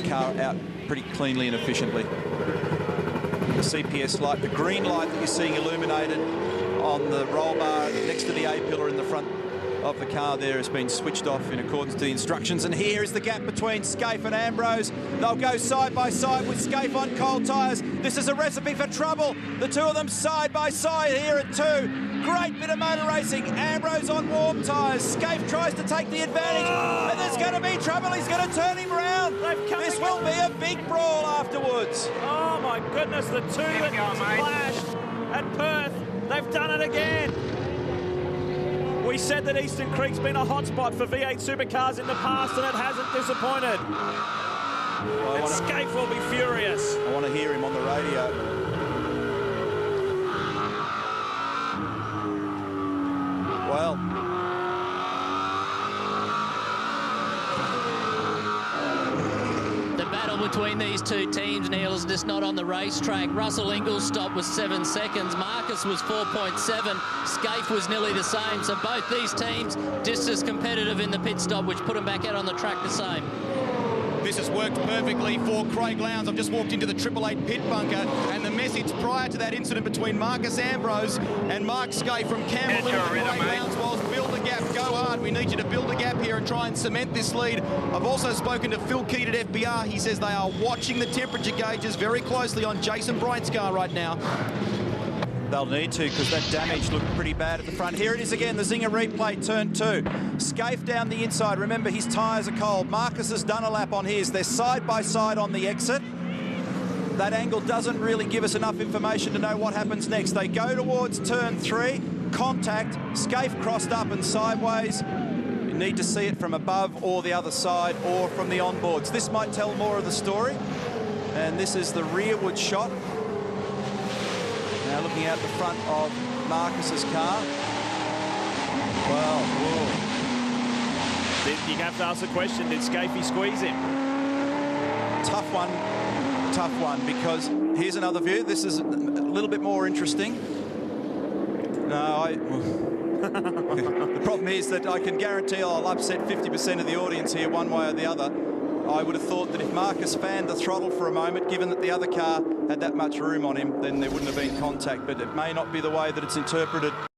car out pretty cleanly and efficiently. The CPS light, the green light that you're seeing illuminated on the roll bar next to the A-pillar in the front of the car there has been switched off in accordance to the instructions. And here is the gap between Skaife and Ambrose. They'll go side by side with Skaife on cold tyres. This is a recipe for trouble. The two of them side by side here at 2. Great bit of motor racing. Ambrose on warm tyres. Skaife tries to take the advantage. And there's going to be trouble. He's going to turn him round. This will be a big brawl afterwards. Oh my goodness, the two that clashed at Perth. They've done it again. We said that Eastern Creek's been a hotspot for V8 supercars in the past, and it hasn't disappointed. And Skaife will be furious. I want to hear him on the radio. Well, between these two teams, Neil, is just not on the racetrack. Russell Ingall's stop was 7 seconds. Marcus was 4.7. Skaife was nearly the same. So both these teams just as competitive in the pit stop, which put them back out on the track the same. This has worked perfectly for Craig Lowndes. I've just walked into the 888 pit bunker, and the message prior to that incident between Marcus Ambrose and Mark Skaife from Campbell to Craig Lowndes was build a gap, go hard. We need you to build a gap here and try and cement this lead. I've also spoken to Phil Keat at FBR. He says they are watching the temperature gauges very closely on Jason Bright's car right now. They'll need to, because that damage looked pretty bad at the front. Here it is again, the Zinger replay, turn 2. Skaife down the inside. Remember, his tyres are cold. Marcus has done a lap on his. They're side by side on the exit. That angle doesn't really give us enough information to know what happens next. They go towards turn 3, contact. Skaife crossed up and sideways. You need to see it from above or the other side or from the onboards. This might tell more of the story. And this is the rearward shot. Now looking out the front of Marcus's car. Well, whoa. You have to ask the question, did Skaife squeeze him? Tough one, because here's another view. This is a little bit more interesting. The problem is that I can guarantee I'll upset 50% of the audience here one way or the other. I would have thought that if Marcus fanned the throttle for a moment, given that the other car had that much room on him, then there wouldn't have been contact, but it may not be the way that it's interpreted.